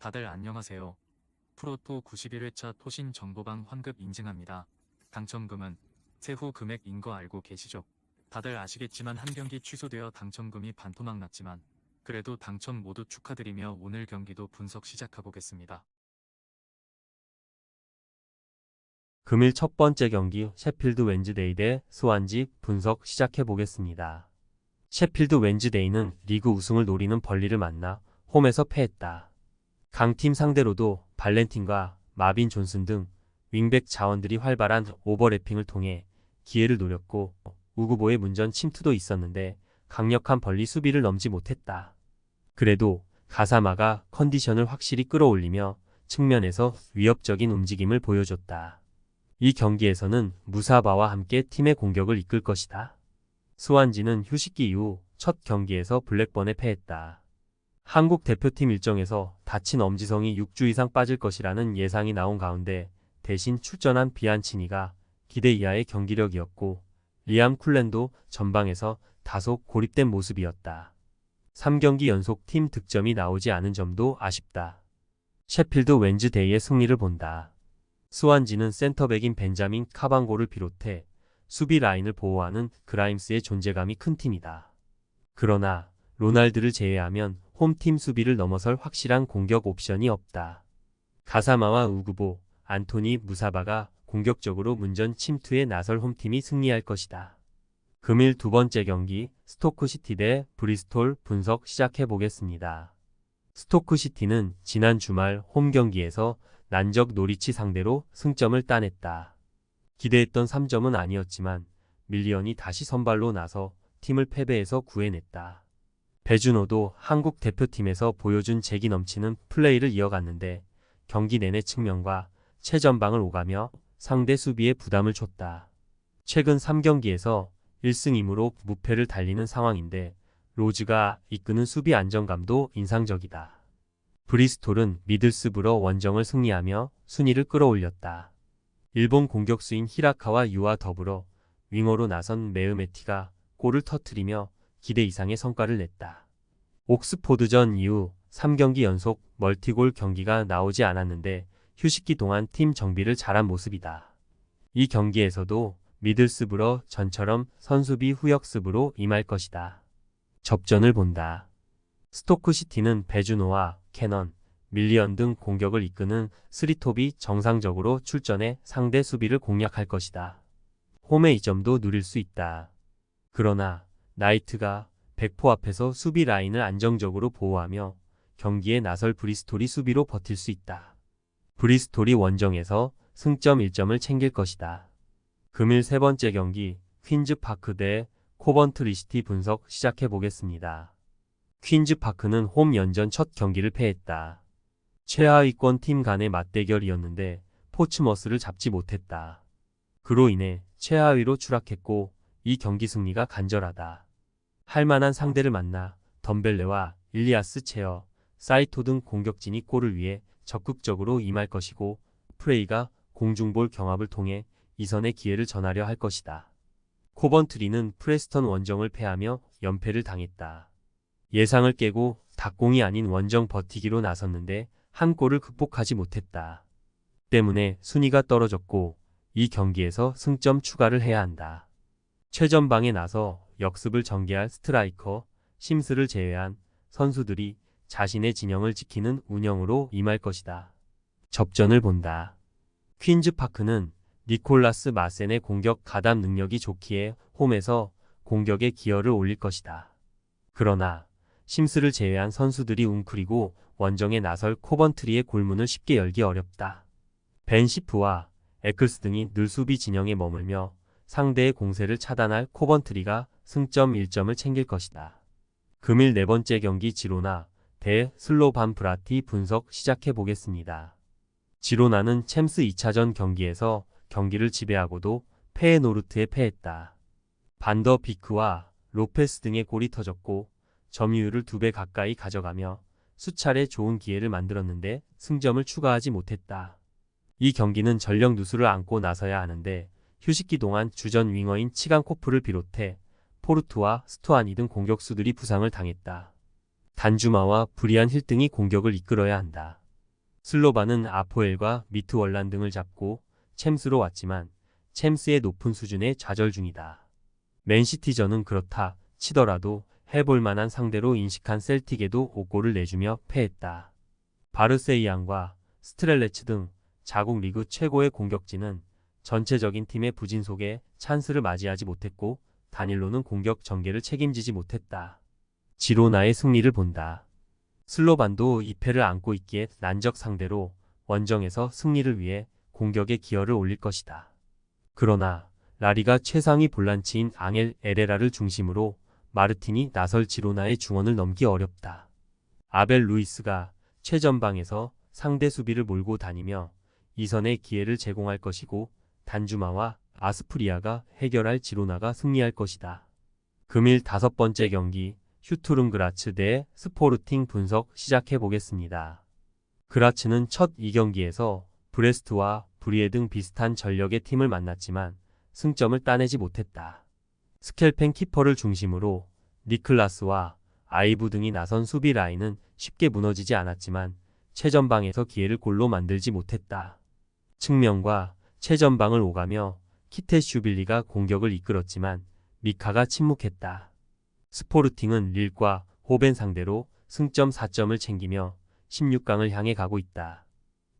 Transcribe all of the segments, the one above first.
다들 안녕하세요. 프로토 91회차 토신 정보방 환급 인증합니다. 당첨금은 세후 금액인 거 알고 계시죠? 다들 아시겠지만 한 경기 취소되어 당첨금이 반토막 났지만 그래도 당첨 모두 축하드리며 오늘 경기도 분석 시작해보겠습니다. 금일 첫 번째 경기 셰필드 웬즈데이 대 스완지 분석 시작해보겠습니다. 셰필드 웬즈데이는 리그 우승을 노리는 벌리를 만나 홈에서 패했다. 강팀 상대로도 발렌틴과 마빈 존슨 등 윙백 자원들이 활발한 오버래핑을 통해 기회를 노렸고 우구보의 문전 침투도 있었는데 강력한 벌리 수비를 넘지 못했다. 그래도 가사마가 컨디션을 확실히 끌어올리며 측면에서 위협적인 움직임을 보여줬다. 이 경기에서는 무사바와 함께 팀의 공격을 이끌 것이다. 스완지는 휴식기 이후 첫 경기에서 블랙번에 패했다. 한국 대표팀 일정에서 다친 엄지성이 6주 이상 빠질 것이라는 예상이 나온 가운데 대신 출전한 비안치니가 기대 이하의 경기력이었고 리암 쿨렌도 전방에서 다소 고립된 모습이었다. 3경기 연속 팀 득점이 나오지 않은 점도 아쉽다. 셰필드 웬즈데이의 승리를 본다. 스완지는 센터백인 벤자민 카방고를 비롯해 수비 라인을 보호하는 그라임스의 존재감이 큰 팀이다. 그러나 로날드를 제외하면 홈팀 수비를 넘어설 확실한 공격 옵션이 없다. 가사마와 우구보, 안토니 무사바가 공격적으로 문전 침투에 나설 홈팀이 승리할 것이다. 금일 두 번째 경기 스토크시티 대 브리스톨 분석 시작해보겠습니다. 스토크시티는 지난 주말 홈 경기에서 난적 노리치 상대로 승점을 따냈다. 기대했던 3점은 아니었지만 밀리언이 다시 선발로 나서 팀을 패배에서 구해냈다. 배준호도 한국 대표팀에서 보여준 재기 넘치는 플레이를 이어갔는데 경기 내내 측면과 최전방을 오가며 상대 수비에 부담을 줬다. 최근 3경기에서 1승 2무로 무패를 달리는 상황인데 로즈가 이끄는 수비 안정감도 인상적이다. 브리스톨은 미들스브러 원정을 승리하며 순위를 끌어올렸다. 일본 공격수인 히라카와 유와 더불어 윙어로 나선 메으메티가 골을 터뜨리며 기대 이상의 성과를 냈다. 옥스포드전 이후 3경기 연속 멀티골 경기가 나오지 않았는데 휴식기 동안 팀 정비를 잘한 모습이다. 이 경기에서도 미들스브러 전처럼 선수비 후역습으로 임할 것이다. 접전을 본다. 스토크시티는 배준호와 캐넌, 밀리언 등 공격을 이끄는 스리톱이 정상적으로 출전해 상대 수비를 공략할 것이다. 홈의 이점도 누릴 수 있다. 그러나 나이트가 백포 앞에서 수비 라인을 안정적으로 보호하며 경기에 나설 브리스톨이 수비로 버틸 수 있다. 브리스톨이 원정에서 승점 1점을 챙길 것이다. 금일 세 번째 경기 퀸즈파크 대 코번트리시티 분석 시작해보겠습니다. 퀸즈파크는 홈 연전 첫 경기를 패했다. 최하위권 팀 간의 맞대결이었는데 포츠머스를 잡지 못했다. 그로 인해 최하위로 추락했고 이 경기 승리가 간절하다. 할만한 상대를 만나 덤벨레와 일리아스 체어, 사이토 등 공격진이 골을 위해 적극적으로 임할 것이고 프레이가 공중볼 경합을 통해 이선의 기회를 전하려 할 것이다. 코번트리는 프레스턴 원정을 패하며 연패를 당했다. 예상을 깨고 닭공이 아닌 원정 버티기로 나섰는데 한 골을 극복하지 못했다. 때문에 순위가 떨어졌고 이 경기에서 승점 추가를 해야 한다. 최전방에 나서 역습을 전개할 스트라이커, 심스를 제외한 선수들이 자신의 진영을 지키는 운영으로 임할 것이다. 접전을 본다. 퀸즈파크는 니콜라스 마센의 공격 가담 능력이 좋기에 홈에서 공격에 기여를 올릴 것이다. 그러나 심스를 제외한 선수들이 웅크리고 원정에 나설 코번트리의 골문을 쉽게 열기 어렵다. 벤 시프와 에클스 등이 늘 수비 진영에 머물며 상대의 공세를 차단할 코번트리가 승점 1점을 챙길 것이다. 금일 네 번째 경기 지로나 대 슬로반 브라티 분석 시작해보겠습니다. 지로나는 챔스 2차전 경기에서 경기를 지배하고도 페에노르트에 패했다. 반더 비크와 로페스 등의 골이 터졌고 점유율을 2배 가까이 가져가며 수차례 좋은 기회를 만들었는데 승점을 추가하지 못했다. 이 경기는 전력 누수를 안고 나서야 하는데 휴식기 동안 주전 윙어인 치간코프를 비롯해 포르투와 스투아니 등 공격수들이 부상을 당했다. 단주마와 브리안 힐 등이 공격을 이끌어야 한다. 슬로바는 아포엘과 미트월란 등을 잡고 챔스로 왔지만 챔스의 높은 수준에 좌절 중이다. 맨시티전은 그렇다 치더라도 해볼 만한 상대로 인식한 셀틱에도 5골을 내주며 패했다. 바르세이안과 스트렐레츠 등 자국 리그 최고의 공격진은 전체적인 팀의 부진 속에 찬스를 맞이하지 못했고 다닐로는 공격 전개를 책임지지 못했다. 지로나의 승리를 본다. 슬로반도 2패를 안고 있기에 난적 상대로 원정에서 승리를 위해 공격의 기여를 올릴 것이다. 그러나 라리가 최상위 볼란치인 앙헬 에레라를 중심으로 마르틴이 나설 지로나의 중원을 넘기 어렵다. 아벨 루이스가 최전방에서 상대 수비를 몰고 다니며 이선의 기회를 제공할 것이고 단주마와 아스프리아가 해결할 지로나가 승리할 것이다. 금일 5번째 경기 슈투름그라츠 대 스포르팅 분석 시작해 보겠습니다. 그라츠는 첫 2경기에서 브레스트와 브리에 등 비슷한 전력의 팀을 만났지만 승점을 따내지 못했다. 스켈펜 키퍼를 중심으로 니클라스와 아이브 등이 나선 수비 라인은 쉽게 무너지지 않았지만 최전방에서 기회를 골로 만들지 못했다. 측면과 최전방을 오가며 키테슈빌리가 공격을 이끌었지만 미카가 침묵했다. 스포르팅은 릴과 호벤 상대로 승점 4점을 챙기며 16강을 향해 가고 있다.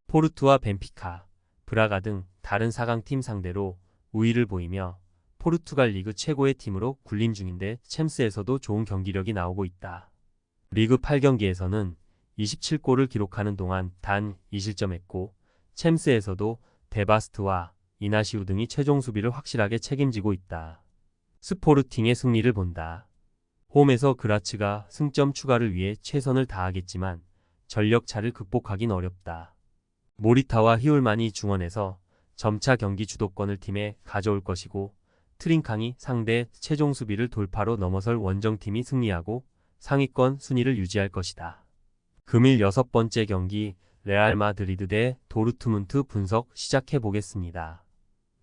포르투와 벤피카, 브라가 등 다른 4강팀 상대로 우위를 보이며 포르투갈 리그 최고의 팀으로 군림 중인데 챔스에서도 좋은 경기력이 나오고 있다. 리그 8경기에서는 27골을 기록하는 동안 단 2실점했고 챔스에서도 데바스트와 이나시우 등이 최종 수비를 확실하게 책임지고 있다. 스포르팅의 승리를 본다. 홈에서 그라츠가 승점 추가를 위해 최선을 다하겠지만 전력차를 극복하긴 어렵다. 모리타와 히울만이 중원에서 점차 경기 주도권을 팀에 가져올 것이고 트링캉이 상대 최종 수비를 돌파로 넘어설 원정팀이 승리하고 상위권 순위를 유지할 것이다. 금일 6번째 경기 레알 마드리드 대 도르트문트 분석 시작해 보겠습니다.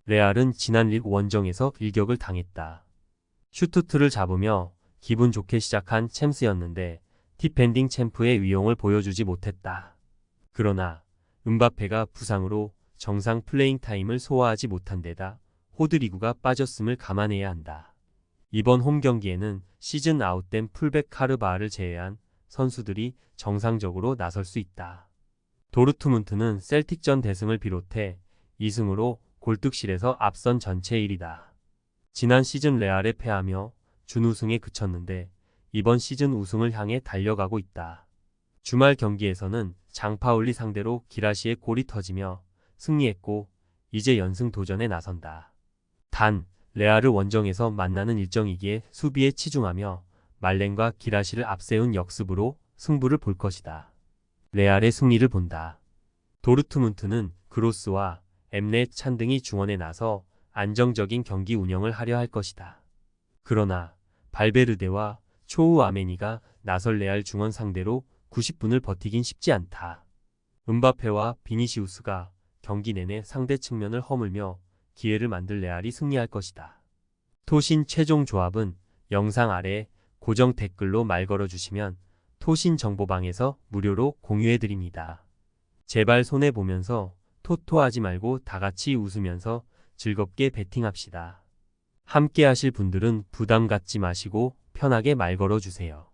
레알은 지난 리그 원정에서 일격을 당했다. 슈투트를 잡으며 기분 좋게 시작한 챔스였는데 디펜딩 챔프의 위용을 보여주지 못했다. 그러나 음바페가 부상으로 정상 플레잉 타임을 소화하지 못한 데다 호드리구가 빠졌음을 감안해야 한다. 이번 홈 경기에는 시즌 아웃된 풀백 카르바알을 제외한 선수들이 정상적으로 나설 수 있다. 도르트문트는 셀틱전 대승을 비롯해 2승으로 골득실에서 앞선 전체 1위다. 지난 시즌 레알에 패하며 준우승에 그쳤는데 이번 시즌 우승을 향해 달려가고 있다. 주말 경기에서는 장파울리 상대로 기라시의 골이 터지며 승리했고 이제 연승 도전에 나선다. 단 레알을 원정에서 만나는 일정이기에 수비에 치중하며 말렌과 기라시를 앞세운 역습으로 승부를 볼 것이다. 레알의 승리를 본다. 도르트문트는 그로스와 엠레 찬 등이 중원에 나서 안정적인 경기 운영을 하려 할 것이다. 그러나 발베르데와 초우 아메니가 나설 레알 중원 상대로 90분을 버티긴 쉽지 않다. 음바페와 비니시우스가 경기 내내 상대 측면을 허물며 기회를 만들 레알이 승리할 것이다. 토신 최종 조합은 영상 아래 고정 댓글로 말 걸어주시면 토신 정보방에서 무료로 공유해드립니다. 제발 손해보면서 토토하지 말고 다같이 웃으면서 즐겁게 베팅합시다. 함께 하실 분들은 부담 갖지 마시고 편하게 말 걸어주세요.